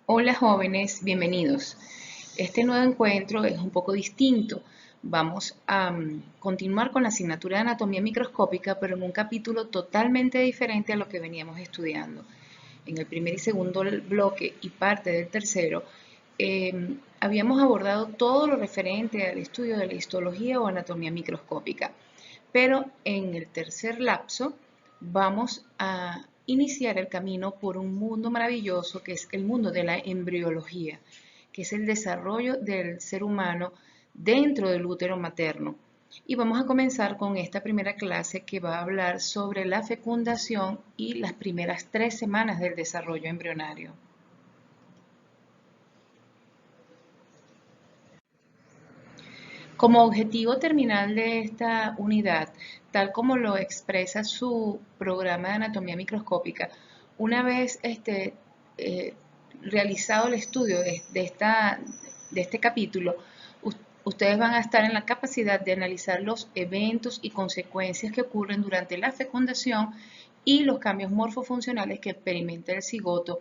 Hola jóvenes, bienvenidos. Este nuevo encuentro es un poco distinto. Vamos a continuar con la asignatura de anatomía microscópica, pero en un capítulo totalmente diferente a lo que veníamos estudiando. En el primer y segundo bloque y parte del tercero, habíamos abordado todo lo referente al estudio de la histología o anatomía microscópica, pero en el tercer lapso vamos a iniciar el camino por un mundo maravilloso que es el mundo de la embriología, que es el desarrollo del ser humano dentro del útero materno. Y vamos a comenzar con esta primera clase que va a hablar sobre la fecundación y las primeras 3 semanas del desarrollo embrionario. Como objetivo terminal de esta unidad, tal como lo expresa su programa de anatomía microscópica, una vez eh, realizado el estudio de este capítulo, ustedes van a estar en la capacidad de analizar los eventos y consecuencias que ocurren durante la fecundación y los cambios morfofuncionales que experimenta el cigoto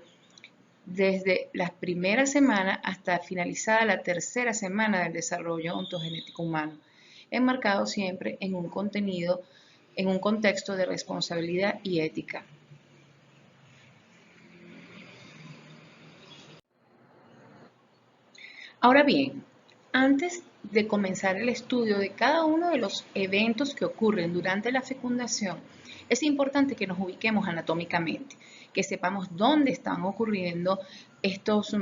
desde las primeras semanas hasta finalizada la tercera semana del desarrollo ontogenético humano, enmarcado siempre en un contenido, en un contexto de responsabilidad y ética. Ahora bien, antes de comenzar el estudio de cada uno de los eventos que ocurren durante la fecundación, es importante que nos ubiquemos anatómicamente, que sepamos dónde están ocurriendo estos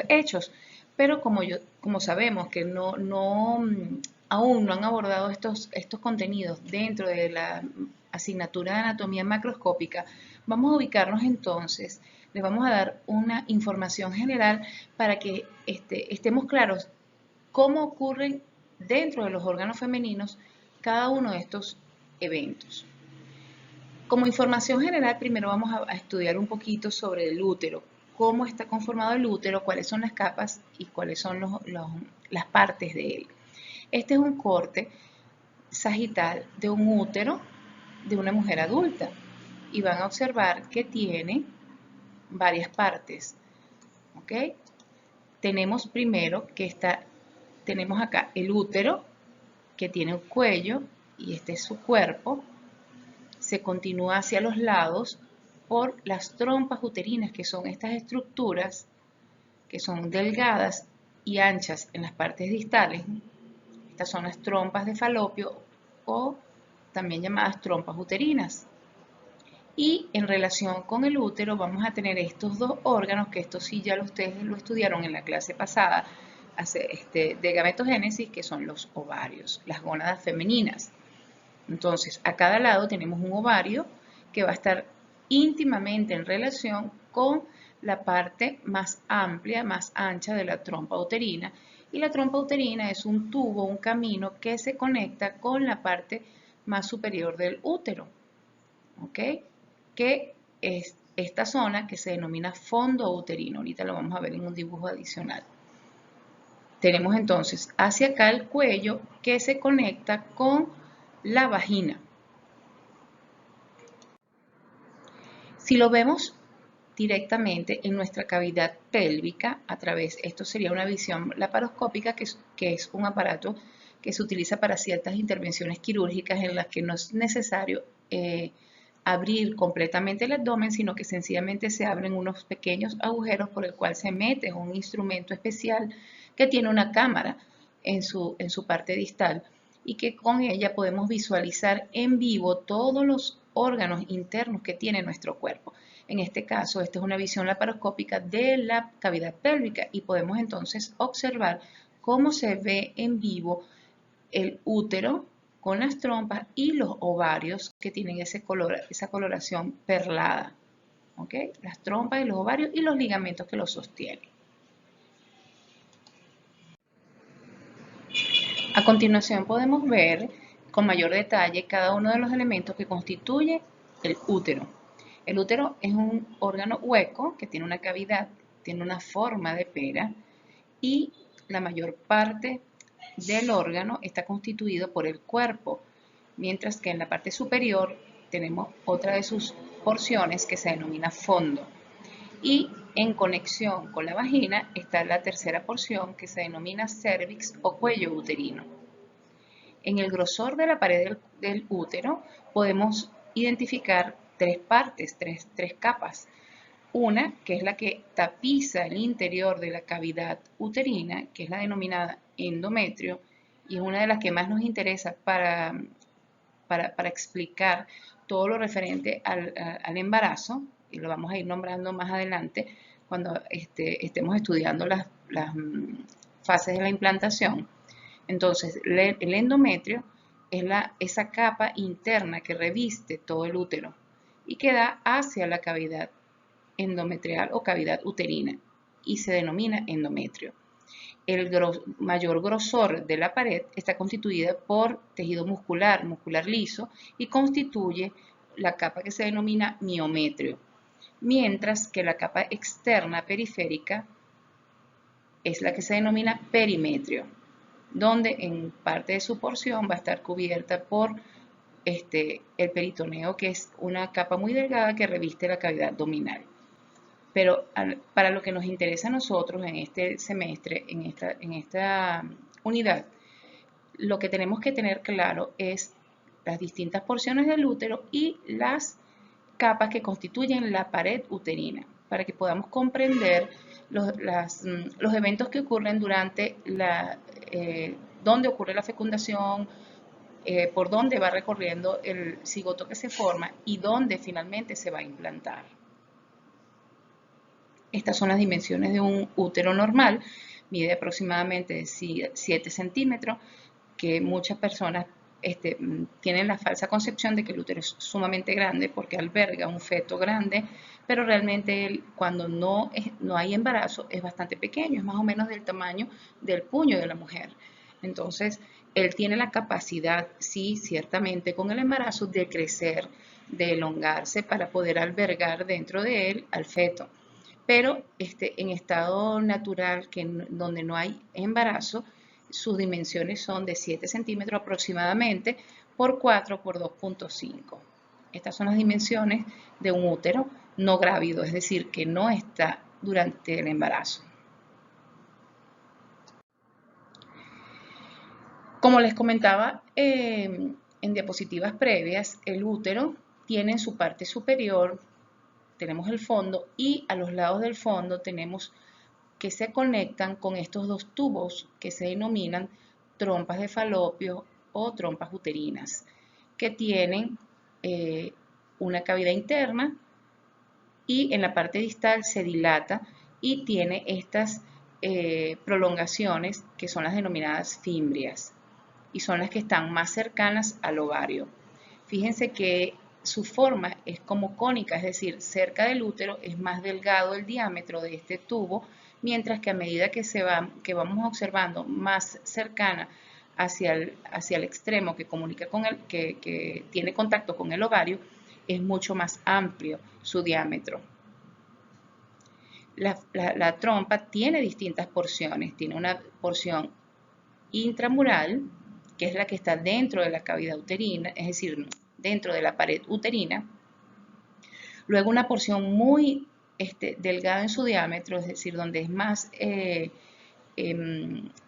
hechos. Pero como sabemos que aún no han abordado estos contenidos dentro de la asignatura de anatomía macroscópica, vamos a ubicarnos entonces, les vamos a dar una información general para que estemos claros cómo ocurren dentro de los órganos femeninos cada uno de estos eventos. Como información general, primero vamos a estudiar un poquito sobre el útero, cómo está conformado el útero, cuáles son las capas y cuáles son las partes de él. Este es un corte sagital de un útero de una mujer adulta y van a observar que tiene varias partes. ¿Ok? Tenemos primero tenemos acá el útero que tiene un cuello y este es su cuerpo. Se continúa hacia los lados por las trompas uterinas, que son estas estructuras que son delgadas y anchas en las partes distales. Estas son las trompas de Falopio o también llamadas trompas uterinas. Y en relación con el útero vamos a tener estos dos órganos, que esto sí ya ustedes lo estudiaron en la clase pasada, de gametogénesis, que son los ovarios, las gónadas femeninas. Entonces, a cada lado tenemos un ovario que va a estar íntimamente en relación con la parte más amplia, más ancha de la trompa uterina. Y la trompa uterina es un tubo, un camino que se conecta con la parte más superior del útero, ¿ok? Que es esta zona que se denomina fondo uterino. Ahorita lo vamos a ver en un dibujo adicional. Tenemos entonces hacia acá el cuello que se conecta con la vagina. Si lo vemos directamente en nuestra cavidad pélvica, esto sería una visión laparoscópica, que es un aparato que se utiliza para ciertas intervenciones quirúrgicas en las que no es necesario abrir completamente el abdomen, sino que sencillamente se abren unos pequeños agujeros por el cual se mete un instrumento especial que tiene una cámara en su parte distal y que con ella podemos visualizar en vivo todos los órganos internos que tiene nuestro cuerpo. En este caso, esta es una visión laparoscópica de la cavidad pélvica y podemos entonces observar cómo se ve en vivo el útero con las trompas y los ovarios que tienen esa coloración perlada. ¿Ok? Las trompas y los ovarios y los ligamentos que los sostienen. A continuación podemos ver con mayor detalle cada uno de los elementos que constituye el útero. El útero es un órgano hueco que tiene una cavidad, tiene una forma de pera y la mayor parte del órgano está constituido por el cuerpo, mientras que en la parte superior tenemos otra de sus porciones que se denomina fondo. Y En conexión con la vagina está la tercera porción que se denomina cervix o cuello uterino. En el grosor de la pared del útero podemos identificar tres partes, tres capas. Una, que es la que tapiza el interior de la cavidad uterina, que es la denominada endometrio, y es una de las que más nos interesa para explicar todo lo referente al embarazo, y lo vamos a ir nombrando más adelante cuando estemos estudiando las fases de la implantación. Entonces, el endometrio es esa capa interna que reviste todo el útero y que da hacia la cavidad endometrial o cavidad uterina y se denomina endometrio. El mayor grosor de la pared está constituida por tejido muscular liso y constituye la capa que se denomina miometrio, mientras que la capa externa periférica es la que se denomina perimetrio, donde en parte de su porción va a estar cubierta por el peritoneo, que es una capa muy delgada que reviste la cavidad abdominal. Pero para lo que nos interesa a nosotros en este semestre, en esta unidad, lo que tenemos que tener claro es las distintas porciones del útero y las capas que constituyen la pared uterina, para que podamos comprender los eventos que ocurren durante dónde ocurre la fecundación, por dónde va recorriendo el cigoto que se forma y dónde finalmente se va a implantar. Estas son las dimensiones de un útero normal, mide aproximadamente 7 centímetros, que muchas personas tienen la falsa concepción de que el útero es sumamente grande porque alberga un feto grande, pero realmente cuando no hay embarazo es bastante pequeño, es más o menos del tamaño del puño de la mujer. Entonces, él tiene la capacidad, sí, ciertamente con el embarazo, de crecer, de elongarse para poder albergar dentro de él al feto. Pero en estado natural, donde no hay embarazo, sus dimensiones son de 7 centímetros aproximadamente por 4 por 2.5. Estas son las dimensiones de un útero no grávido, es decir, que no está durante el embarazo. Como les comentaba en diapositivas previas, el útero tiene en su parte superior, tenemos el fondo, y a los lados del fondo tenemos que se conectan con estos dos tubos que se denominan trompas de falopio o trompas uterinas, que tienen una cavidad interna y en la parte distal se dilata y tiene estas prolongaciones que son las denominadas fimbrias y son las que están más cercanas al ovario. Fíjense que su forma es como cónica, es decir, cerca del útero es más delgado el diámetro de este tubo, mientras que a medida que vamos observando más cercana hacia el extremo que comunica que tiene contacto con el ovario, es mucho más amplio su diámetro. La trompa tiene distintas porciones, tiene una porción intramural, que es la que está dentro de la cavidad uterina, es decir, dentro de la pared uterina. Luego una porción muy delgada en su diámetro, es decir, donde es más,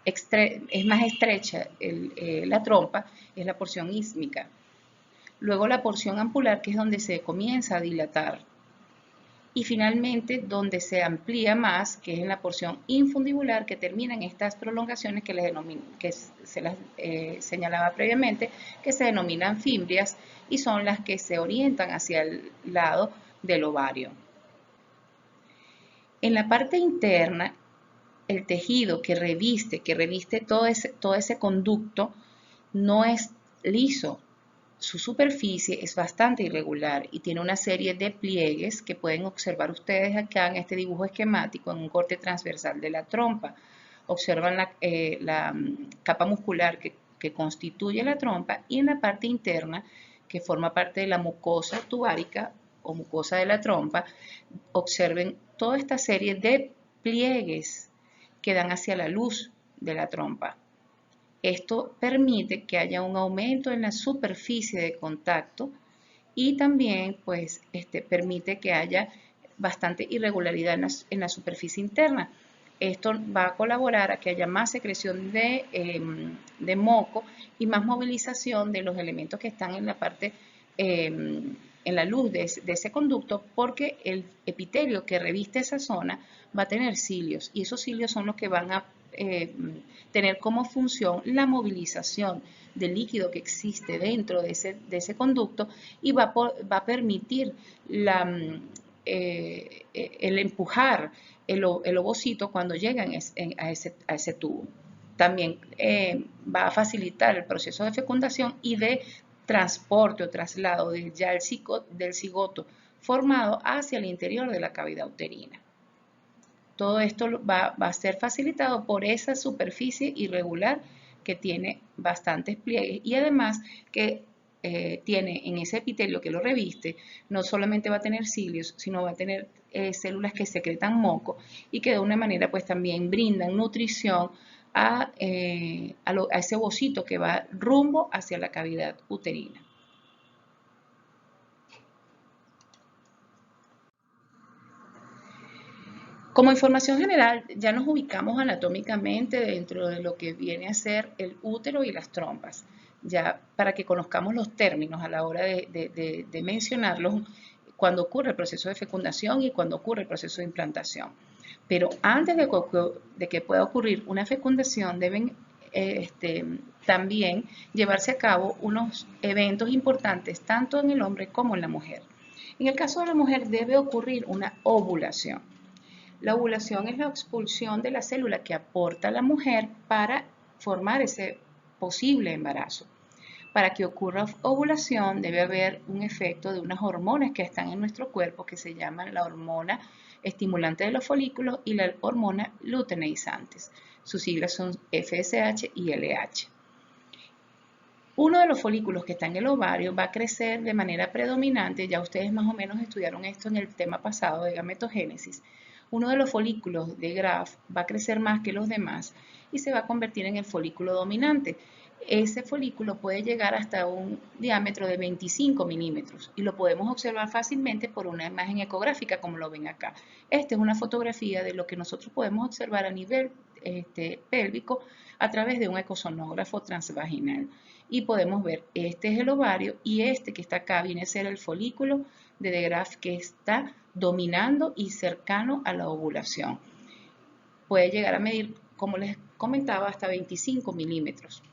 estrecha la trompa, es la porción ísmica. Luego la porción ampular, que es donde se comienza a dilatar. Y finalmente donde se amplía más, que es en la porción infundibular, que termina en estas prolongaciones que se las señalaba previamente, que se denominan fimbrias y son las que se orientan hacia el lado del ovario. En la parte interna, el tejido que reviste todo ese conducto no es liso. Su superficie es bastante irregular y tiene una serie de pliegues que pueden observar ustedes acá en este dibujo esquemático en un corte transversal de la trompa. Observan la capa muscular que constituye la trompa y en la parte interna, que forma parte de la mucosa tubárica o mucosa de la trompa, observen toda esta serie de pliegues que dan hacia la luz de la trompa. Esto permite que haya un aumento en la superficie de contacto y también pues, permite que haya bastante irregularidad en la superficie interna. Esto va a colaborar a que haya más secreción de moco y más movilización de los elementos que están en la parte, en la luz de ese conducto, porque el epitelio que reviste esa zona va a tener cilios y esos cilios son los que van a tener como función la movilización del líquido que existe dentro de ese conducto y va a permitir el empujar el ovocito cuando llega a ese tubo. También va a facilitar el proceso de fecundación y de transporte o traslado del cigoto formado hacia el interior de la cavidad uterina. Todo esto va a ser facilitado por esa superficie irregular que tiene bastantes pliegues y además que tiene en ese epitelio que lo reviste, no solamente va a tener cilios, sino va a tener células que secretan moco y que de una manera pues también brindan nutrición a ese ovocito que va rumbo hacia la cavidad uterina. Como información general, ya nos ubicamos anatómicamente dentro de lo que viene a ser el útero y las trompas, ya para que conozcamos los términos a la hora de mencionarlos cuando ocurre el proceso de fecundación y cuando ocurre el proceso de implantación. Pero antes de que pueda ocurrir una fecundación, deben también llevarse a cabo unos eventos importantes tanto en el hombre como en la mujer. En el caso de la mujer debe ocurrir una ovulación. La ovulación es la expulsión de la célula que aporta la mujer para formar ese posible embarazo. Para que ocurra ovulación debe haber un efecto de unas hormonas que están en nuestro cuerpo que se llaman la hormona estimulante de los folículos y la hormona luteinizantes. Sus siglas son FSH y LH. Uno de los folículos que está en el ovario va a crecer de manera predominante, ya ustedes más o menos estudiaron esto en el tema pasado de gametogénesis. Uno de los folículos de Graf va a crecer más que los demás y se va a convertir en el folículo dominante. Ese folículo puede llegar hasta un diámetro de 25 milímetros y lo podemos observar fácilmente por una imagen ecográfica como lo ven acá. Esta es una fotografía de lo que nosotros podemos observar a nivel pélvico a través de un ecosonógrafo transvaginal. Y podemos ver, este es el ovario y este que está acá viene a ser el folículo de Graf que está dominando y cercano a la ovulación. Puede llegar a medir, como les comentaba, hasta 25 milímetros.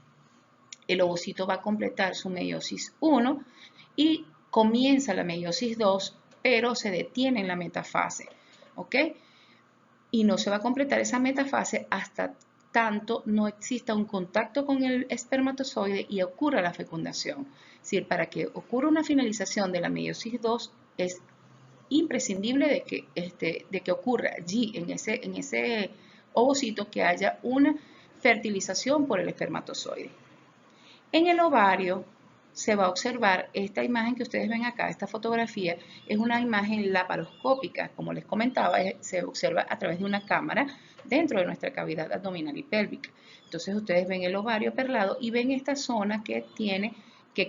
El ovocito va a completar su meiosis 1 y comienza la meiosis 2, pero se detiene en la metafase, ¿ok? Y no se va a completar esa metafase hasta tanto no exista un contacto con el espermatozoide y ocurra la fecundación. Es decir, para que ocurra una finalización de la meiosis 2 es imprescindible de que ocurra allí en ese ovocito que haya una fertilización por el espermatozoide. En el ovario se va a observar esta imagen que ustedes ven acá, esta fotografía, es una imagen laparoscópica, como les comentaba, se observa a través de una cámara dentro de nuestra cavidad abdominal y pélvica. Entonces ustedes ven el ovario perlado y ven esta zona que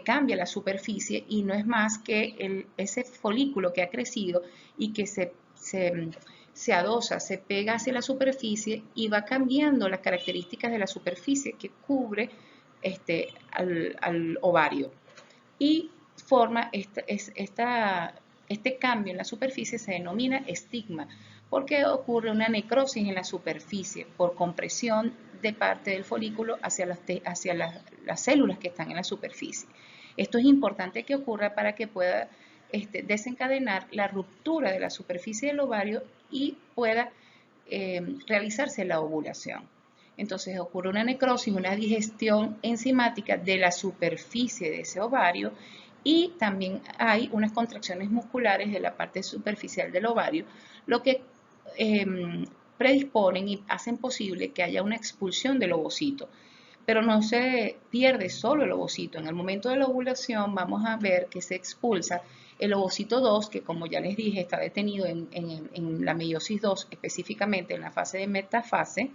cambia la superficie y no es más que ese folículo que ha crecido y que se adosa, se pega hacia la superficie y va cambiando las características de la superficie que cubre al ovario y forma este cambio en la superficie se denomina estigma porque ocurre una necrosis en la superficie por compresión de parte del folículo hacia las células que están en la superficie. Esto es importante que ocurra para que pueda desencadenar la ruptura de la superficie del ovario y pueda realizarse la ovulación. Entonces ocurre una necrosis, una digestión enzimática de la superficie de ese ovario y también hay unas contracciones musculares de la parte superficial del ovario, lo que predisponen y hacen posible que haya una expulsión del ovocito. Pero no se pierde solo el ovocito. En el momento de la ovulación vamos a ver que se expulsa el ovocito 2, que como ya les dije está detenido en la meiosis 2, específicamente en la fase de metafase,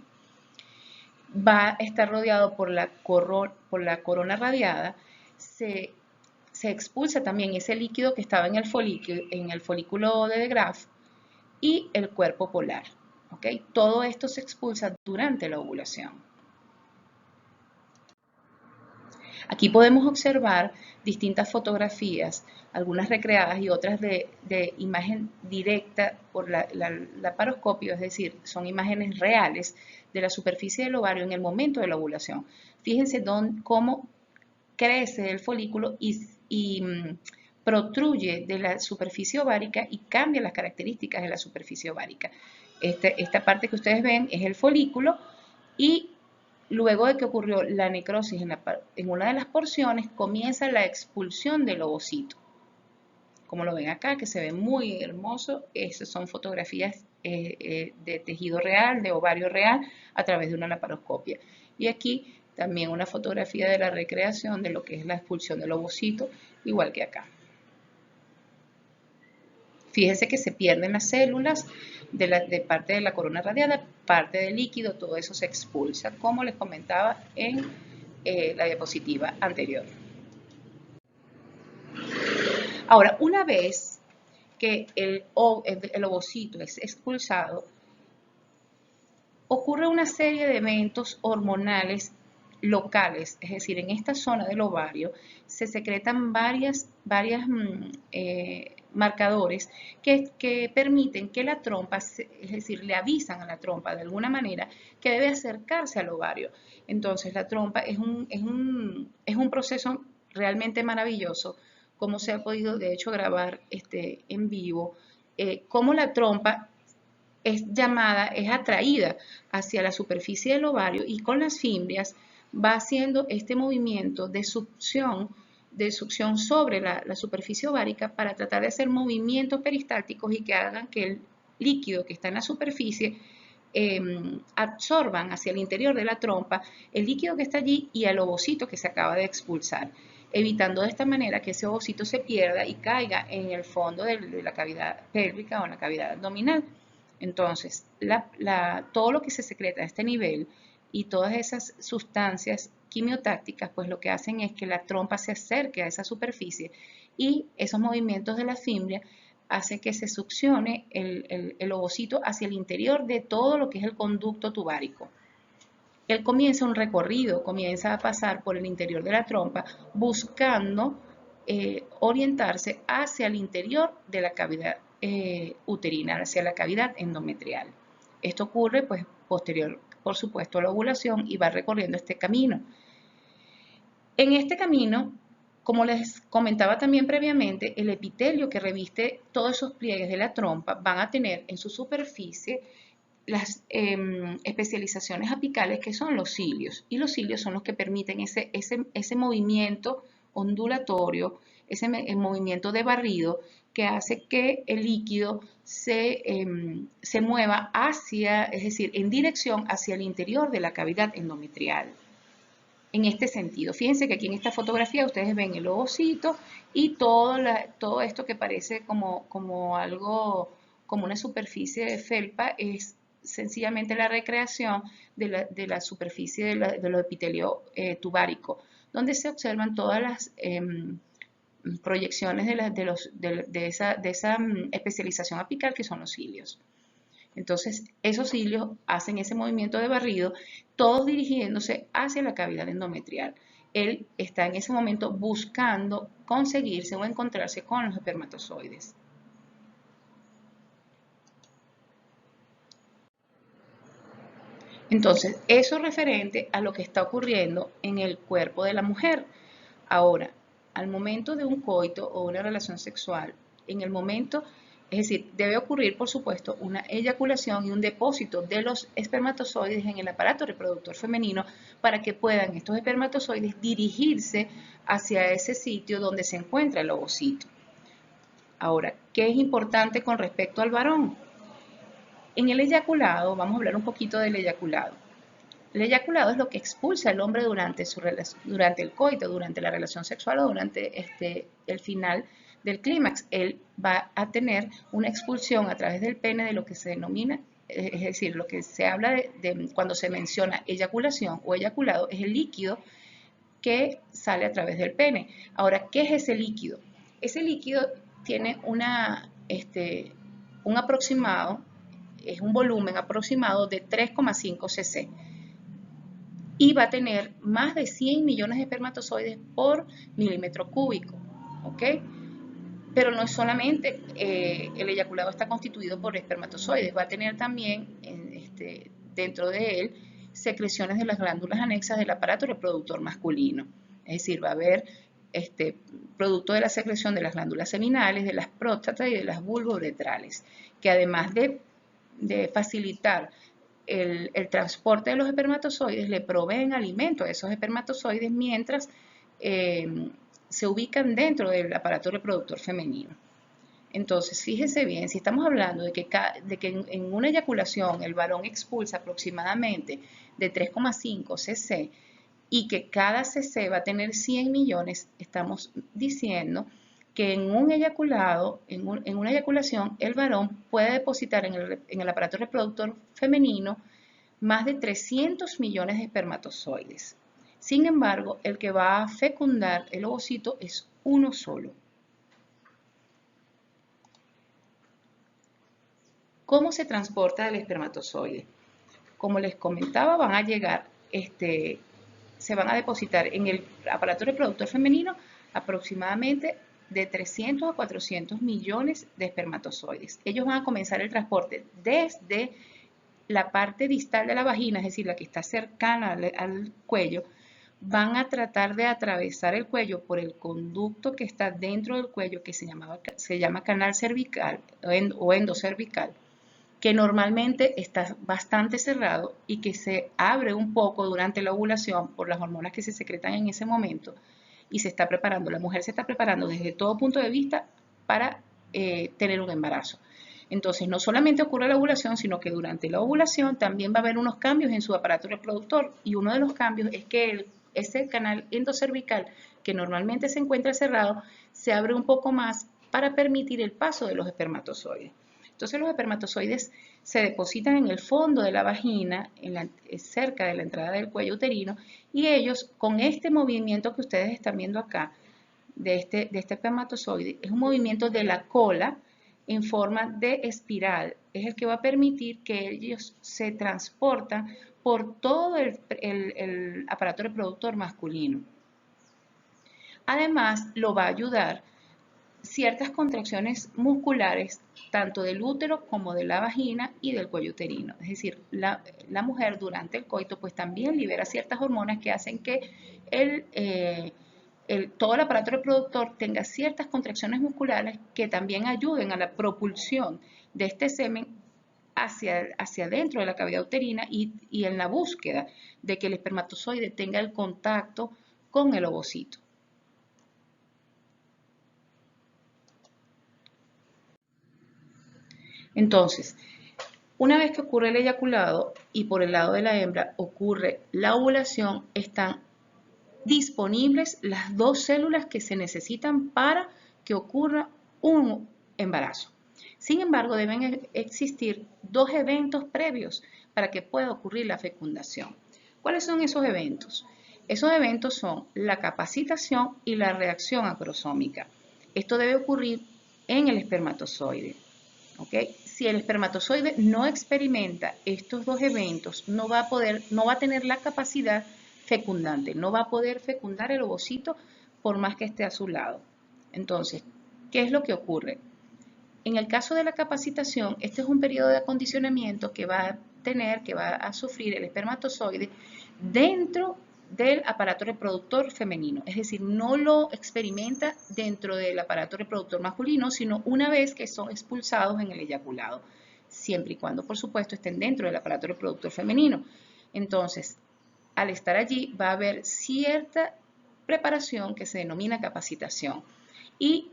va a estar rodeado por la corona radiada, se expulsa también ese líquido que estaba en el folículo de Graf y el cuerpo polar. ¿Ok? Todo esto se expulsa durante la ovulación. Aquí podemos observar distintas fotografías, algunas recreadas y otras de imagen directa por la laparoscopio, es decir, son imágenes reales de la superficie del ovario en el momento de la ovulación. Fíjense cómo crece el folículo y protruye de la superficie ovárica y cambia las características de la superficie ovárica. Esta parte que ustedes ven es el folículo y luego de que ocurrió la necrosis en una de las porciones, comienza la expulsión del ovocito. Como lo ven acá, que se ve muy hermoso, esas son fotografías de tejido real, de ovario real, a través de una laparoscopia. Y aquí también una fotografía de la recreación de lo que es la expulsión del ovocito, igual que acá. Fíjense que se pierden las células de parte de la corona radiada, parte del líquido, todo eso se expulsa, como les comentaba en la diapositiva anterior. Ahora, una vez que el ovocito es expulsado, ocurre una serie de eventos hormonales locales, es decir, en esta zona del ovario se secretan varias marcadores que permiten que la trompa, es decir, le avisan a la trompa de alguna manera que debe acercarse al ovario. Entonces la trompa es un proceso realmente maravilloso, como se ha podido de hecho grabar en vivo, cómo la trompa es atraída hacia la superficie del ovario y con las fimbrias va haciendo este movimiento de succión sobre la superficie ovárica para tratar de hacer movimientos peristálticos y que hagan que el líquido que está en la superficie absorban hacia el interior de la trompa el líquido que está allí y al ovocito que se acaba de expulsar, evitando de esta manera que ese ovocito se pierda y caiga en el fondo de la cavidad pélvica o en la cavidad abdominal. Entonces, todo lo que se secreta a este nivel y todas esas sustancias quimiotácticas, pues lo que hacen es que la trompa se acerque a esa superficie y esos movimientos de la fimbria hacen que se succione el ovocito hacia el interior de todo lo que es el conducto tubárico. Él comienza un recorrido, comienza a pasar por el interior de la trompa buscando orientarse hacia el interior de la cavidad uterina, hacia la cavidad endometrial. Esto ocurre pues posterior, por supuesto, a la ovulación y va recorriendo este camino. En este camino, como les comentaba también previamente, el epitelio que reviste todos esos pliegues de la trompa van a tener en su superficie las especializaciones apicales que son los cilios, y los cilios son los que permiten ese movimiento ondulatorio, ese movimiento de barrido que hace que el líquido se mueva es decir, en dirección hacia el interior de la cavidad endometrial. En este sentido, fíjense que aquí en esta fotografía ustedes ven el ovocito y todo esto que parece como algo, como una superficie de felpa, es sencillamente la recreación de la superficie de los epitelio tubárico, donde se observan todas las proyecciones de esa especialización apical que son los cilios. Entonces, esos cilios hacen ese movimiento de barrido, todos dirigiéndose hacia la cavidad endometrial. Él está en ese momento buscando conseguirse o encontrarse con los espermatozoides. Entonces, eso referente a lo que está ocurriendo en el cuerpo de la mujer. Ahora, al momento de un coito o una relación sexual, en el momento, es decir, debe ocurrir, por supuesto, una eyaculación y un depósito de los espermatozoides en el aparato reproductor femenino para que puedan estos espermatozoides dirigirse hacia ese sitio donde se encuentra el ovocito. Ahora, ¿qué es importante con respecto al varón? En el eyaculado, vamos a hablar un poquito del eyaculado. El eyaculado es lo que expulsa el hombre durante el coito, durante la relación sexual o durante el final del clímax. Él va a tener una expulsión a través del pene de lo que se denomina, es decir, lo que se habla de cuando se menciona eyaculación o eyaculado, es el líquido que sale a través del pene. Ahora, ¿qué es ese líquido? Ese líquido tiene un aproximado, es un volumen aproximado de 3,5 cc y va a tener más de 100 millones de espermatozoides por milímetro cúbico, ¿ok? Pero no es solamente el eyaculado está constituido por espermatozoides, va a tener también dentro de él secreciones de las glándulas anexas del aparato reproductor masculino. Es decir, va a haber producto de la secreción de las glándulas seminales, de las próstatas y de las vulvouretrales, que además de facilitar el transporte de los espermatozoides, le proveen alimento a esos espermatozoides mientras se ubican dentro del aparato reproductor femenino. Entonces, fíjese bien, si estamos hablando de que en una eyaculación el varón expulsa aproximadamente de 3,5 cc y que cada cc va a tener 100 millones, estamos diciendo que en un eyaculado, en una eyaculación, el varón puede depositar en el aparato reproductor femenino más de 300 millones de espermatozoides. Sin embargo, el que va a fecundar el ovocito es uno solo. ¿Cómo se transporta el espermatozoide? Como les comentaba, van a llegar, se van a depositar en el aparato reproductor femenino aproximadamente de 300 a 400 millones de espermatozoides. Ellos van a comenzar el transporte desde la parte distal de la vagina, es decir, la que está cercana al cuello, van a tratar de atravesar el cuello por el conducto que está dentro del cuello, que se llama canal cervical o endocervical, que normalmente está bastante cerrado y que se abre un poco durante la ovulación por las hormonas que se secretan en ese momento y se está preparando, la mujer se está preparando desde todo punto de vista para tener un embarazo. Entonces, no solamente ocurre la ovulación, sino que durante la ovulación también va a haber unos cambios en su aparato reproductor y uno de los cambios es que ese canal endocervical, que normalmente se encuentra cerrado, se abre un poco más para permitir el paso de los espermatozoides. Entonces los espermatozoides se depositan en el fondo de la vagina, cerca de la entrada del cuello uterino, y ellos, con este movimiento que ustedes están viendo acá, de este espermatozoide, es un movimiento de la cola en forma de espiral, es el que va a permitir que ellos se transportan por todo el aparato reproductor masculino. Además, lo va a ayudar ciertas contracciones musculares, tanto del útero como de la vagina y del cuello uterino. Es decir, la mujer durante el coito pues también libera ciertas hormonas que hacen que todo el aparato reproductor tenga ciertas contracciones musculares que también ayuden a la propulsión de este semen hacia dentro de la cavidad uterina y en la búsqueda de que el espermatozoide tenga el contacto con el ovocito. Entonces, una vez que ocurre el eyaculado y por el lado de la hembra ocurre la ovulación, están disponibles las dos células que se necesitan para que ocurra un embarazo. Sin embargo, deben existir dos eventos previos para que pueda ocurrir la fecundación. ¿Cuáles son esos eventos? Esos eventos son la capacitación y la reacción acrosómica. Esto debe ocurrir en el espermatozoide. ¿Okay? Si el espermatozoide no experimenta estos dos eventos, no va a tener la capacidad fecundante, no va a poder fecundar el ovocito por más que esté a su lado. Entonces, ¿qué es lo que ocurre? En el caso de la capacitación, este es un periodo de acondicionamiento que va a sufrir el espermatozoide dentro del aparato reproductor femenino, es decir, no lo experimenta dentro del aparato reproductor masculino, sino una vez que son expulsados en el eyaculado, siempre y cuando, por supuesto, estén dentro del aparato reproductor femenino. Entonces, al estar allí va a haber cierta preparación que se denomina capacitación y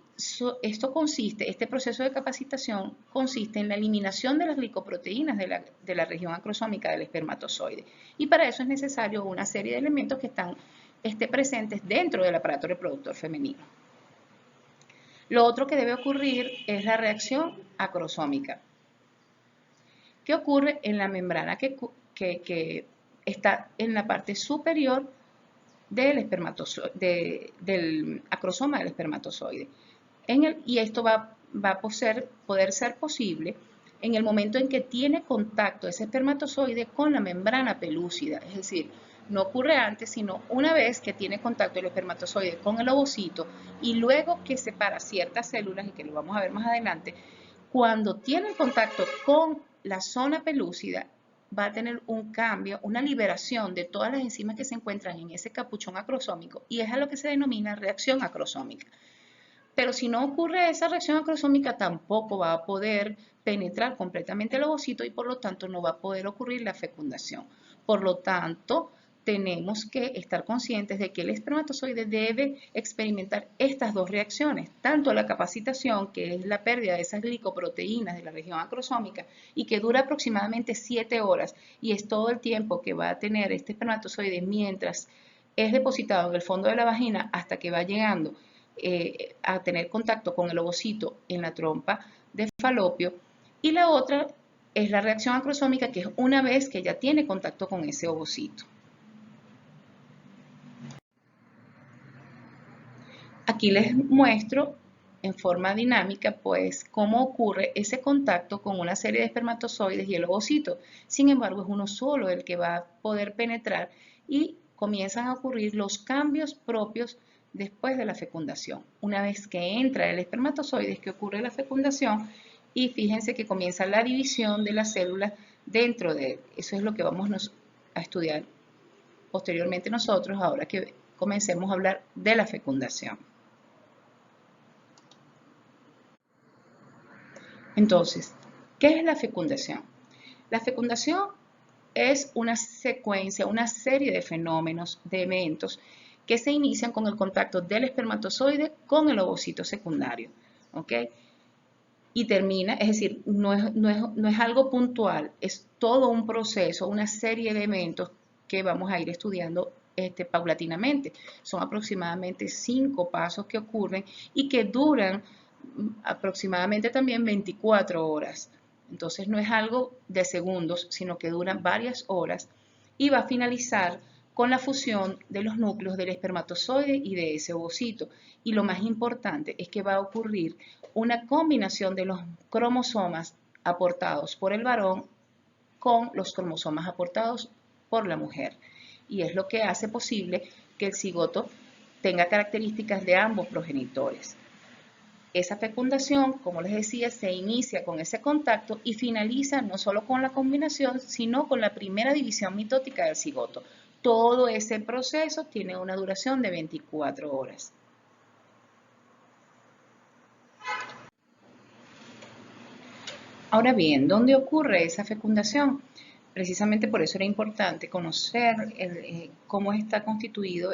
este proceso de capacitación consiste en la eliminación de las glicoproteínas de la región acrosómica del espermatozoide. Y para eso es necesario una serie de elementos que están presentes dentro del aparato reproductor femenino. Lo otro que debe ocurrir es la reacción acrosómica. ¿Qué ocurre en la membrana que está en la parte superior del acrosoma del espermatozoide? Y esto va va a poder ser posible en el momento en que tiene contacto ese espermatozoide con la membrana pelúcida, es decir, no ocurre antes, sino una vez que tiene contacto el espermatozoide con el ovocito y luego que separa ciertas células, y que lo vamos a ver más adelante, cuando tiene contacto con la zona pelúcida, va a tener un cambio, una liberación de todas las enzimas que se encuentran en ese capuchón acrosómico, y es a lo que se denomina reacción acrosómica. Pero si no ocurre esa reacción acrosómica, tampoco va a poder penetrar completamente el ovocito y por lo tanto no va a poder ocurrir la fecundación. Por lo tanto, tenemos que estar conscientes de que el espermatozoide debe experimentar estas dos reacciones, tanto la capacitación, que es la pérdida de esas glicoproteínas de la región acrosómica y que dura aproximadamente 7 horas, y es todo el tiempo que va a tener este espermatozoide mientras es depositado en el fondo de la vagina hasta que va llegando a tener contacto con el ovocito en la trompa de falopio, y la otra es la reacción acrosómica, que es una vez que ya tiene contacto con ese ovocito. Aquí les muestro en forma dinámica pues cómo ocurre ese contacto con una serie de espermatozoides y el ovocito. Sin embargo, es uno solo el que va a poder penetrar y comienzan a ocurrir los cambios propios después de la fecundación. Una vez que entra el espermatozoide es que ocurre la fecundación, y fíjense que comienza la división de las células dentro de él. Eso es lo que vamos a estudiar posteriormente nosotros, ahora que comencemos a hablar de la fecundación. Entonces, ¿qué es la fecundación? La fecundación es una secuencia, una serie de fenómenos, de eventos que se inician con el contacto del espermatozoide con el ovocito secundario, ¿ok? Y termina, es decir, no es algo puntual, es todo un proceso, una serie de eventos que vamos a ir estudiando paulatinamente. Son aproximadamente 5 pasos que ocurren y que duran aproximadamente también 24 horas. Entonces no es algo de segundos, sino que duran varias horas y va a finalizar con la fusión de los núcleos del espermatozoide y de ese ovocito. Y lo más importante es que va a ocurrir una combinación de los cromosomas aportados por el varón con los cromosomas aportados por la mujer. Y es lo que hace posible que el cigoto tenga características de ambos progenitores. Esa fecundación, como les decía, se inicia con ese contacto y finaliza no solo con la combinación, sino con la primera división mitótica del cigoto. Todo ese proceso tiene una duración de 24 horas. Ahora bien, ¿dónde ocurre esa fecundación? Precisamente por eso era importante conocer cómo está constituido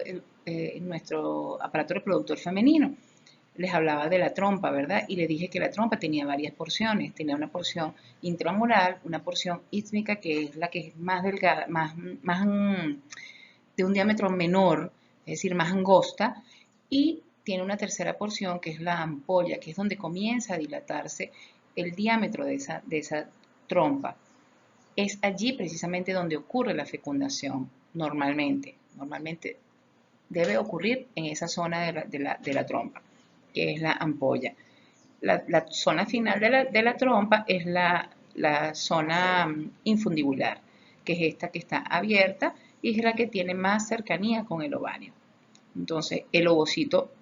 nuestro aparato reproductor femenino. Les hablaba de la trompa, ¿verdad? Y les dije que la trompa tenía varias porciones. Tenía una porción intramural, una porción ístmica, que es la que es más delgada, de un diámetro menor, es decir, más angosta, y tiene una tercera porción que es la ampolla, que es donde comienza a dilatarse el diámetro de esa trompa. Es allí precisamente donde ocurre la fecundación normalmente. Normalmente debe ocurrir en esa zona de la trompa, que es la ampolla. La zona final de la trompa es la zona infundibular, que es esta que está abierta y es la que tiene más cercanía con el ovario. Entonces, el ovocito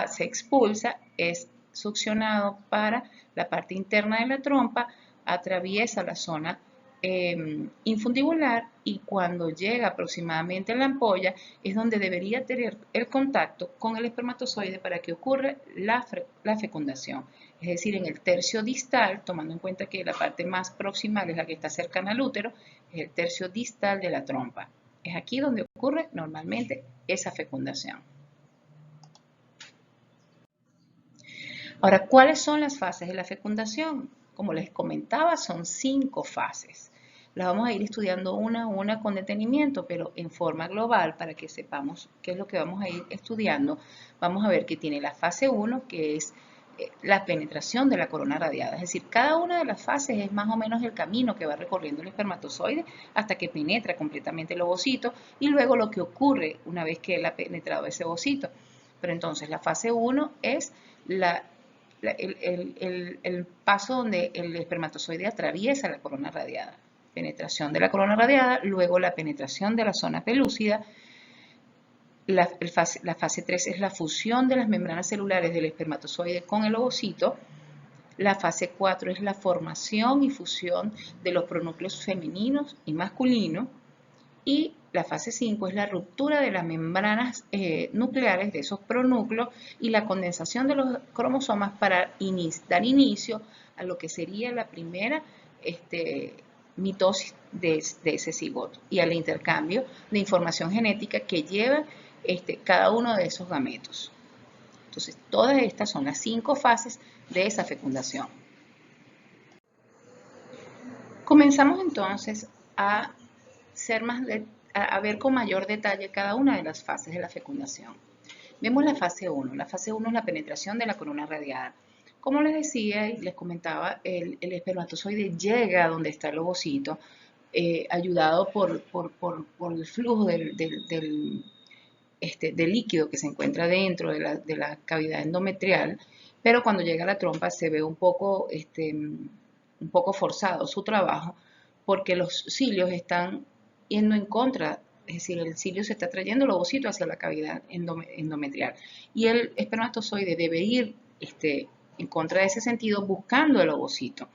se expulsa, es succionado para la parte interna de la trompa, atraviesa la zona infundibular, y cuando llega aproximadamente a la ampolla es donde debería tener el contacto con el espermatozoide para que ocurra la fecundación. Es decir, en el tercio distal, tomando en cuenta que la parte más proximal es la que está cercana al útero, es el tercio distal de la trompa. Es aquí donde ocurre normalmente esa fecundación. Ahora, ¿cuáles son las fases de la fecundación? Como les comentaba, son 5 fases. Las vamos a ir estudiando una a una con detenimiento, pero en forma global para que sepamos qué es lo que vamos a ir estudiando. Vamos a ver que tiene la fase 1, que es la penetración de la corona radiada. Es decir, cada una de las fases es más o menos el camino que va recorriendo el espermatozoide hasta que penetra completamente el ovocito, y luego lo que ocurre una vez que él ha penetrado ese ovocito. Pero entonces la fase 1 es el paso donde el espermatozoide atraviesa la corona radiada. Penetración de la corona radiada, luego la penetración de la zona pelúcida. La fase 3 es la fusión de las membranas celulares del espermatozoide con el ovocito. La fase 4 es la formación y fusión de los pronúcleos femeninos y masculinos. Y la fase 5 es la ruptura de las membranas nucleares de esos pronúcleos y la condensación de los cromosomas para dar inicio a lo que sería la primera mitosis de ese cigoto y al intercambio de información genética que lleva cada uno de esos gametos. Entonces, todas estas son las 5 fases de esa fecundación. Comenzamos entonces a ver con mayor detalle cada una de las fases de la fecundación. Vemos la fase 1. La fase 1 es la penetración de la corona radiada. Como les decía y les comentaba, el espermatozoide llega a donde está el ovocito, ayudado por el flujo del líquido que se encuentra dentro de la cavidad endometrial, pero cuando llega a la trompa se ve un poco forzado su trabajo porque los cilios están yendo en contra, es decir, el cilio se está trayendo el ovocito hacia la cavidad endometrial y el espermatozoide debe ir en contra de ese sentido buscando el ovocito.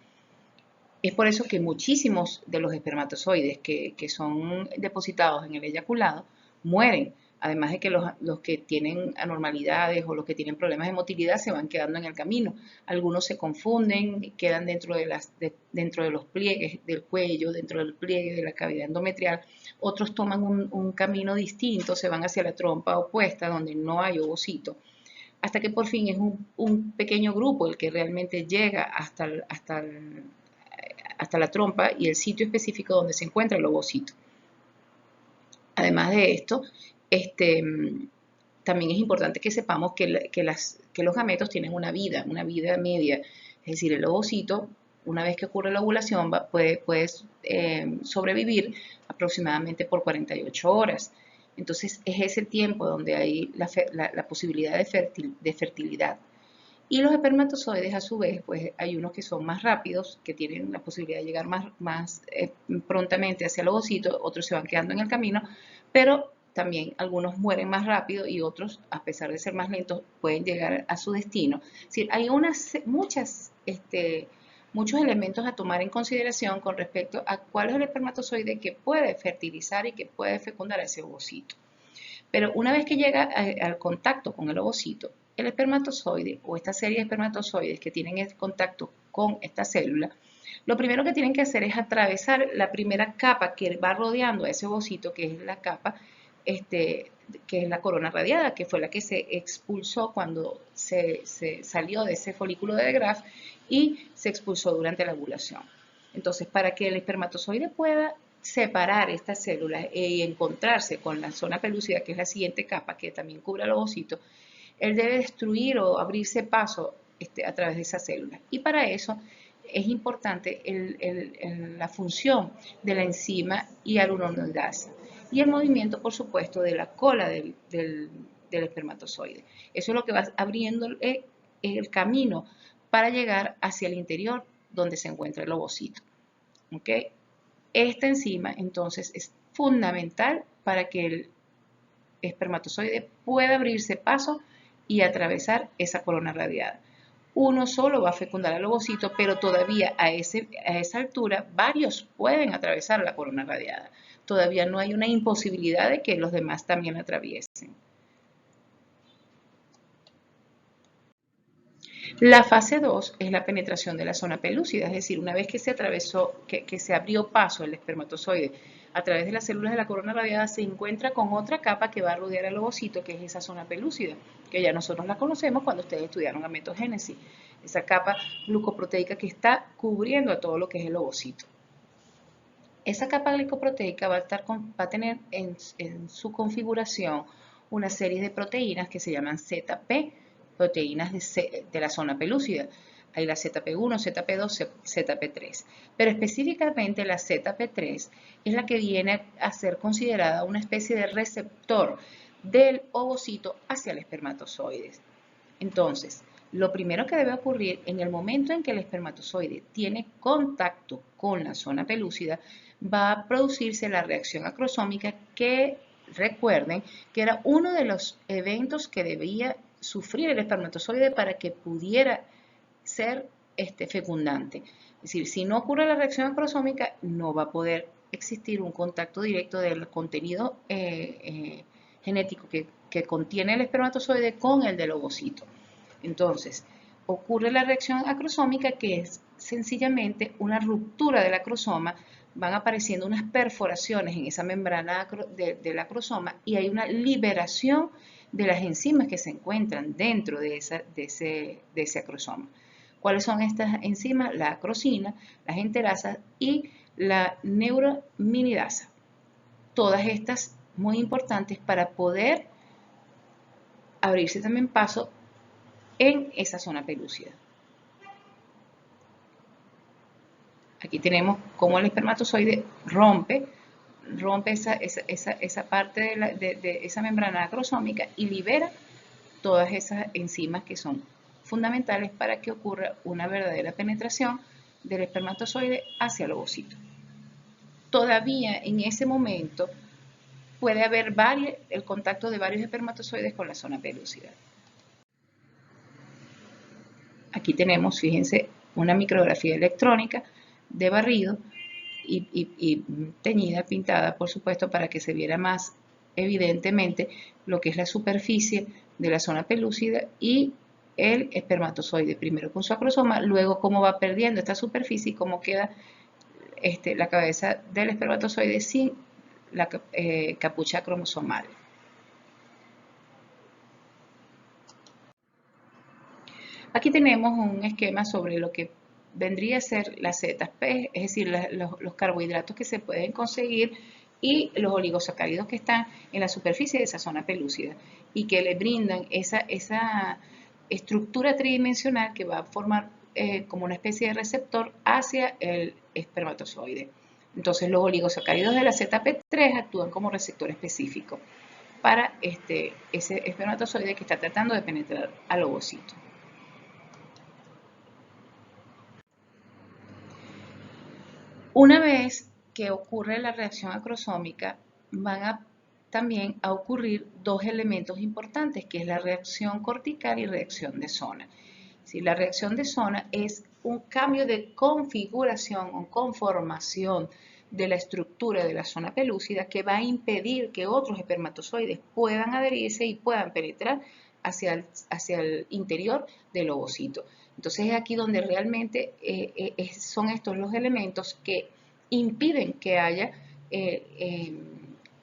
Es por eso que muchísimos de los espermatozoides que son depositados en el eyaculado mueren. Además de que los que tienen anormalidades o los que tienen problemas de motilidad se van quedando en el camino. Algunos se confunden, quedan dentro de los pliegues del cuello, dentro del pliegue de la cavidad endometrial. Otros toman un camino distinto, se van hacia la trompa opuesta donde no hay ovocito. Hasta que por fin es un pequeño grupo el que realmente llega hasta la trompa y el sitio específico donde se encuentra el ovocito. Además de esto, también es importante que sepamos que los gametos tienen una vida media. Es decir, el ovocito, una vez que ocurre la ovulación, puede sobrevivir aproximadamente por 48 horas. Entonces, es ese tiempo donde hay la posibilidad de fertilidad. Y los espermatozoides, a su vez, pues hay unos que son más rápidos, que tienen la posibilidad de llegar más prontamente hacia el ovocito, otros se van quedando en el camino, pero también algunos mueren más rápido y otros, a pesar de ser más lentos, pueden llegar a su destino. Es decir, hay muchos elementos a tomar en consideración con respecto a cuál es el espermatozoide que puede fertilizar y que puede fecundar ese ovocito. Pero una vez que llega al contacto con el ovocito, el espermatozoide o esta serie de espermatozoides que tienen el contacto con esta célula, lo primero que tienen que hacer es atravesar la primera capa que va rodeando a ese ovocito, que es la capa, que es la corona radiada, que fue la que se expulsó cuando se salió de ese folículo de Graf y se expulsó durante la ovulación. Entonces, para que el espermatozoide pueda separar estas células y encontrarse con la zona pelúcida, que es la siguiente capa que también cubre el ovocito, él debe destruir o abrirse paso a través de esas células. Y para eso es importante la función de la enzima hialuronidasa y el movimiento, por supuesto, de la cola del espermatozoide. Eso es lo que va abriendo el camino para llegar hacia el interior donde se encuentra el ovocito. ¿Okay? Esta enzima, entonces, es fundamental para que el espermatozoide pueda abrirse paso y atravesar esa corona radiada. Uno solo va a fecundar al ovocito, pero todavía a esa altura varios pueden atravesar la corona radiada. Todavía no hay una imposibilidad de que los demás también atraviesen. La fase 2 es la penetración de la zona pelúcida, es decir, una vez que se atravesó, que se abrió paso el espermatozoide a través de las células de la corona radiada, se encuentra con otra capa que va a rodear al ovocito, que es esa zona pelúcida, que ya nosotros la conocemos cuando ustedes estudiaron gametogénesis, esa capa glucoproteica que está cubriendo a todo lo que es el ovocito. Esa capa glicoproteica va a tener en su configuración una serie de proteínas que se llaman ZP, proteínas de la zona pelúcida. Hay la ZP1, ZP2, ZP3. Pero específicamente la ZP3 es la que viene a ser considerada una especie de receptor del ovocito hacia el espermatozoide. Entonces, Lo primero que debe ocurrir en el momento en que el espermatozoide tiene contacto con la zona pelúcida, va a producirse la reacción acrosómica que, recuerden, que era uno de los eventos que debía sufrir el espermatozoide para que pudiera ser fecundante. Es decir, si no ocurre la reacción acrosómica, no va a poder existir un contacto directo del contenido genético que contiene el espermatozoide con el del ovocito. Entonces, ocurre la reacción acrosómica, que es sencillamente una ruptura del acrosoma, van apareciendo unas perforaciones en esa membrana del acrosoma y hay una liberación de las enzimas que se encuentran dentro de ese acrosoma. ¿Cuáles son estas enzimas? La acrosina, las enterasas y la neuraminidasa. Todas estas muy importantes para poder abrirse también paso en esa zona pelúcida. Aquí tenemos cómo el espermatozoide rompe esa parte de esa membrana acrosómica y libera todas esas enzimas que son fundamentales para que ocurra una verdadera penetración del espermatozoide hacia el ovocito. Todavía en ese momento puede haber el contacto de varios espermatozoides con la zona pelúcida. Aquí tenemos, fíjense, una micrografía electrónica de barrido y teñida, pintada, por supuesto, para que se viera más evidentemente lo que es la superficie de la zona pelúcida y el espermatozoide, primero con su acrosoma, luego cómo va perdiendo esta superficie y cómo queda la cabeza del espermatozoide sin la capucha cromosomal. Aquí tenemos un esquema sobre lo que vendría a ser las ZP, es decir, los carbohidratos que se pueden conseguir y los oligosacáridos que están en la superficie de esa zona pelúcida y que le brindan esa estructura tridimensional que va a formar como una especie de receptor hacia el espermatozoide. Entonces los oligosacáridos de la ZP3 actúan como receptor específico para ese espermatozoide que está tratando de penetrar al ovocito. Una vez que ocurre la reacción acrosómica, van también a ocurrir dos elementos importantes, que es la reacción cortical y reacción de zona. Si la reacción de zona es un cambio de configuración o conformación de la estructura de la zona pelúcida que va a impedir que otros espermatozoides puedan adherirse y puedan penetrar hacia el interior del ovocito. Entonces es aquí donde realmente son estos los elementos que impiden que haya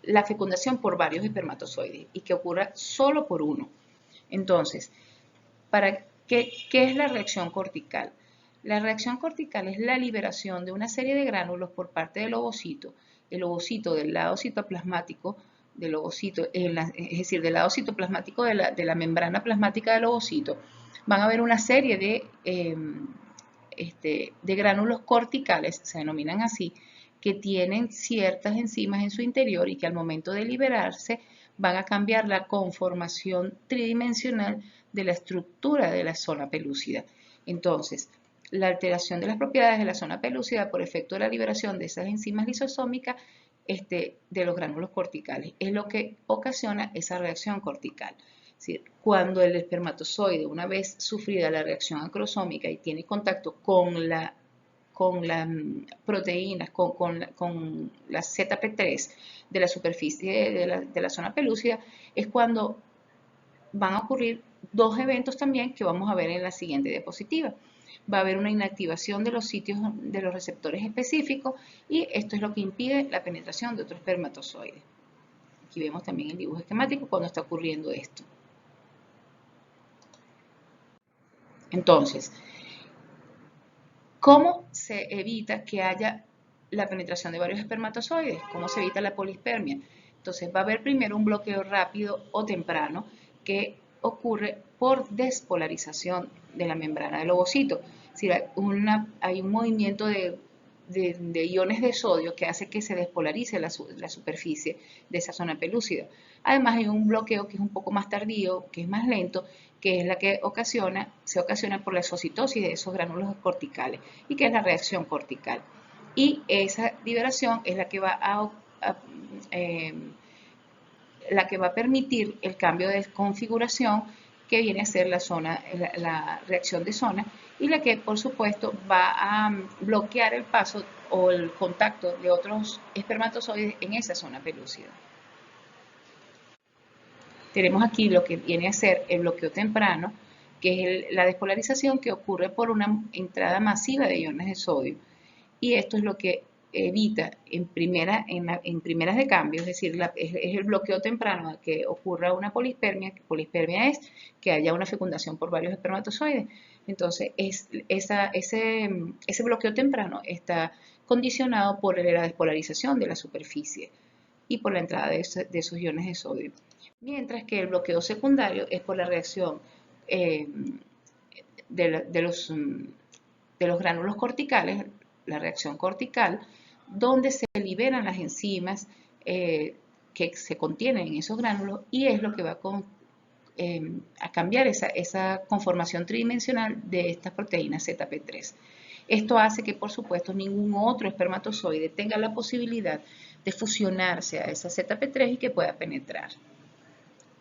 la fecundación por varios espermatozoides y que ocurra solo por uno. Entonces, ¿qué es la reacción cortical? La reacción cortical es la liberación de una serie de gránulos por parte del ovocito. El ovocito del lado citoplasmático del ovocito, es decir, del lado citoplasmático de la membrana plasmática del ovocito, van a haber una serie de gránulos corticales, se denominan así, que tienen ciertas enzimas en su interior y que al momento de liberarse van a cambiar la conformación tridimensional de la estructura de la zona pelúcida. Entonces, la alteración de las propiedades de la zona pelúcida por efecto de la liberación de esas enzimas lisosómicas de los gránulos corticales es lo que ocasiona esa reacción cortical. Es decir, cuando el espermatozoide, una vez sufrida la reacción acrosómica y tiene contacto con las proteínas, con la ZP3 de la superficie de la zona pelúcida, es cuando van a ocurrir dos eventos también que vamos a ver en la siguiente diapositiva. Va a haber una inactivación de los sitios de los receptores específicos y esto es lo que impide la penetración de otro espermatozoide. Aquí vemos también el dibujo esquemático cuando está ocurriendo esto. Entonces, ¿cómo se evita que haya la penetración de varios espermatozoides? ¿Cómo se evita la polispermia? Entonces va a haber primero un bloqueo rápido o temprano que ocurre por despolarización de la membrana del ovocito. Es decir, hay un movimiento de de iones de sodio que hace que se despolarice la superficie de esa zona pelúcida. Además hay un bloqueo que es un poco más tardío, que es más lento, que es la que se ocasiona por la exocitosis de esos gránulos corticales y que es la reacción cortical. Y esa liberación es la que va la que va a permitir el cambio de configuración que viene a ser la reacción de zona y la que por supuesto va a bloquear el paso o el contacto de otros espermatozoides en esa zona pelúcida. Tenemos aquí lo que viene a ser el bloqueo temprano, que es la despolarización que ocurre por una entrada masiva de iones de sodio. Y esto es lo que evita en primeras de cambio, es decir, es el bloqueo temprano que ocurra una polispermia, que polispermia es que haya una fecundación por varios espermatozoides. Entonces, ese bloqueo temprano está condicionado por la despolarización de la superficie y por la entrada de esos iones de sodio. Mientras que el bloqueo secundario es por la reacción de los gránulos corticales, la reacción cortical, donde se liberan las enzimas que se contienen en esos gránulos y es lo que va a cambiar esa conformación tridimensional de estas proteínas ZP3. Esto hace que, por supuesto, ningún otro espermatozoide tenga la posibilidad de fusionarse a esa ZP3 y que pueda penetrar.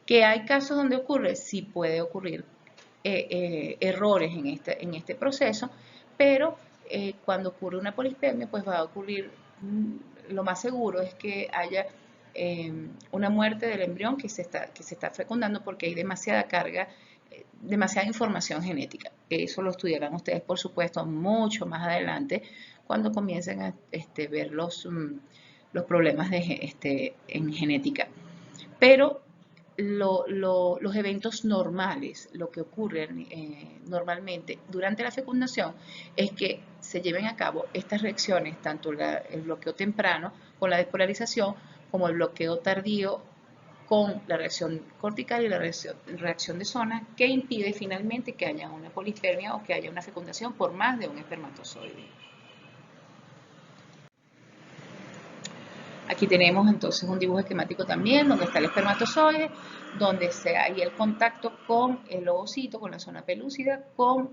¿Que hay casos donde ocurre? Sí puede ocurrir errores en este proceso, pero cuando ocurre una polispermia, pues va a ocurrir, lo más seguro es que haya una muerte del embrión que se está fecundando porque hay demasiada carga, demasiada información genética. Eso lo estudiarán ustedes, por supuesto, mucho más adelante, cuando comiencen a ver los problemas en genética. Pero los eventos normales, lo que ocurre normalmente durante la fecundación es que se lleven a cabo estas reacciones, tanto el bloqueo temprano con la despolarización como el bloqueo tardío con la reacción cortical y la reacción de zona que impide finalmente que haya una polispermia o que haya una fecundación por más de un espermatozoide. Aquí tenemos entonces un dibujo esquemático también donde está el espermatozoide, donde hay el contacto con el ovocito, con la zona pelúcida, con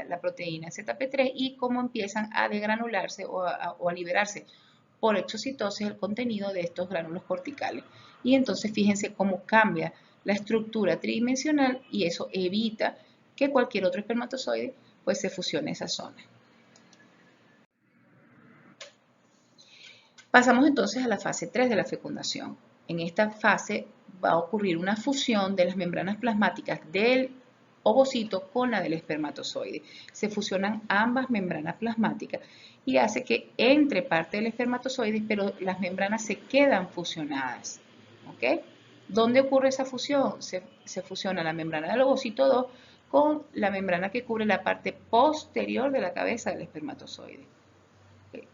la proteína ZP3 y cómo empiezan a degranularse o a liberarse por exocitosis el contenido de estos gránulos corticales. Y entonces fíjense cómo cambia la estructura tridimensional y eso evita que cualquier otro espermatozoide pues se fusione a esa zona. Pasamos entonces a la fase 3 de la fecundación. En esta fase va a ocurrir una fusión de las membranas plasmáticas del ovocito con la del espermatozoide. Se fusionan ambas membranas plasmáticas y hace que entre parte del espermatozoide, pero las membranas se quedan fusionadas. ¿Ok? ¿Dónde ocurre esa fusión? Se fusiona la membrana del ovocito 2 con la membrana que cubre la parte posterior de la cabeza del espermatozoide. ¿Okay?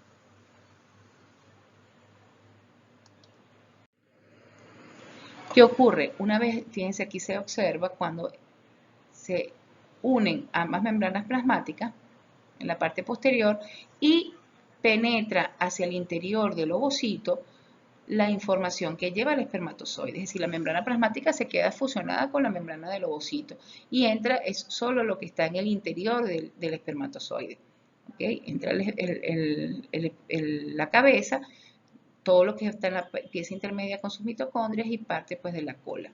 ¿Qué ocurre? Una vez, fíjense, aquí se observa cuando se unen ambas membranas plasmáticas en la parte posterior y penetra hacia el interior del ovocito la información que lleva el espermatozoide. Es decir, la membrana plasmática se queda fusionada con la membrana del ovocito y entra es solo lo que está en el interior del espermatozoide. ¿Okay? Entra la cabeza, todo lo que está en la pieza intermedia con sus mitocondrias y parte pues de la cola.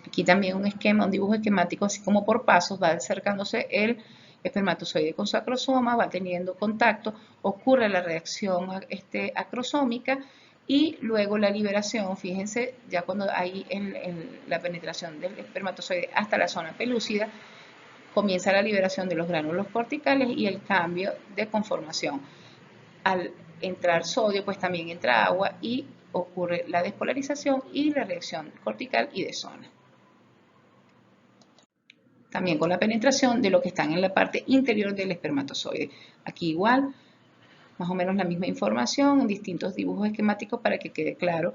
Aquí también un esquema, un dibujo esquemático así como por pasos, va acercándose el espermatozoide con su acrosoma, va teniendo contacto, ocurre la reacción acrosómica y luego la liberación, fíjense, ya cuando hay la penetración del espermatozoide hasta la zona pelúcida, comienza la liberación de los gránulos corticales y el cambio de conformación. Al entrar sodio, pues también entra agua y ocurre la despolarización y la reacción cortical y de zona. También con la penetración de lo que están en la parte interior del espermatozoide. Aquí igual, más o menos la misma información en distintos dibujos esquemáticos para que quede claro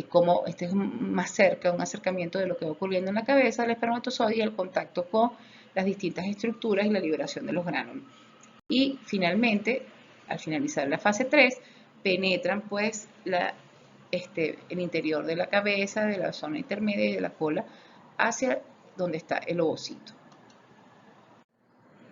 cómo es más cerca, un acercamiento de lo que va ocurriendo en la cabeza del espermatozoide y el contacto con las distintas estructuras y la liberación de los gránulos. Y finalmente, al finalizar la fase 3, penetran pues el interior de la cabeza, de la zona intermedia y de la cola hacia donde está el ovocito.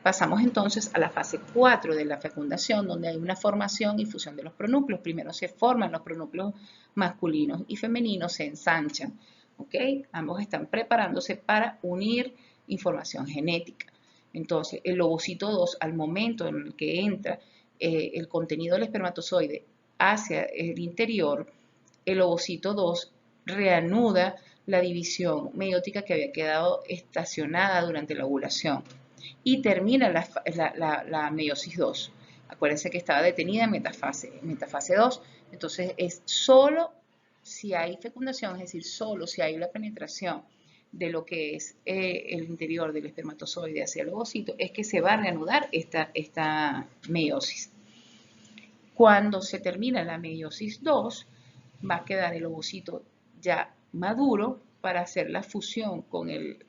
Pasamos entonces a la fase 4 de la fecundación, donde hay una formación y fusión de los pronúcleos. Primero se forman los pronúcleos masculinos y femeninos, se ensanchan. ¿Okay? Ambos están preparándose para unir información genética. Entonces, el ovocito 2, al momento en el que entra el contenido del espermatozoide hacia el interior, el ovocito 2 reanuda la división meiótica que había quedado estacionada durante la ovulación y termina la meiosis 2. Acuérdense que estaba detenida en metafase 2, entonces es solo si hay fecundación, es decir, solo si hay la penetración de lo que es el interior del espermatozoide hacia el ovocito, es que se va a reanudar esta meiosis. Cuando se termina la meiosis 2, va a quedar el ovocito ya maduro para hacer la fusión con el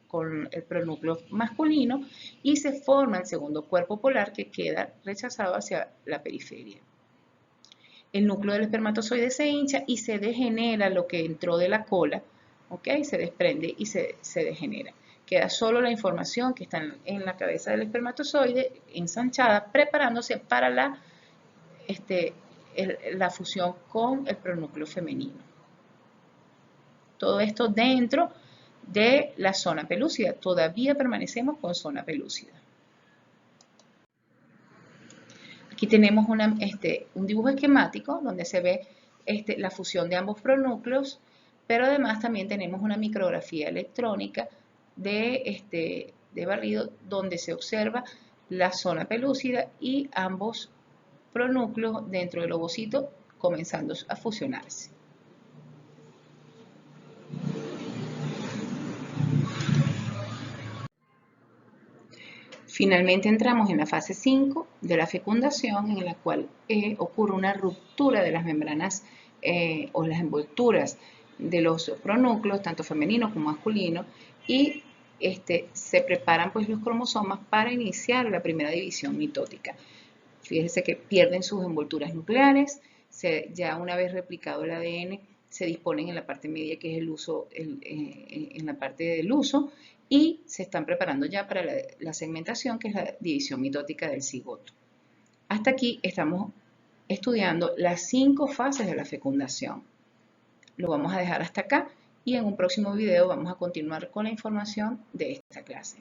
pronúcleo masculino y se forma el segundo cuerpo polar que queda rechazado hacia la periferia. El núcleo del espermatozoide se hincha y se degenera lo que entró de la cola, ¿ok? Se desprende y se degenera. Queda solo la información que está en la cabeza del espermatozoide ensanchada, preparándose para la fusión con el pronúcleo femenino. Todo esto dentro de la zona pelúcida. Todavía permanecemos con zona pelúcida. Aquí tenemos un dibujo esquemático donde se ve la fusión de ambos pronúcleos, pero además también tenemos una micrografía electrónica de barrido donde se observa la zona pelúcida y ambos pronúcleos dentro del ovocito comenzando a fusionarse. Finalmente entramos en la fase 5 de la fecundación, en la cual ocurre una ruptura de las membranas o las envolturas de los pronúcleos, tanto femeninos como masculinos, y se preparan pues los cromosomas para iniciar la primera división mitótica. Fíjense que pierden sus envolturas nucleares, ya una vez replicado el ADN, se disponen en la parte media, que es el uso, en la parte del uso, y se están preparando ya para la segmentación, que es la división mitótica del cigoto. Hasta aquí estamos estudiando las 5 fases de la fecundación. Lo vamos a dejar hasta acá y en un próximo video vamos a continuar con la información de esta clase.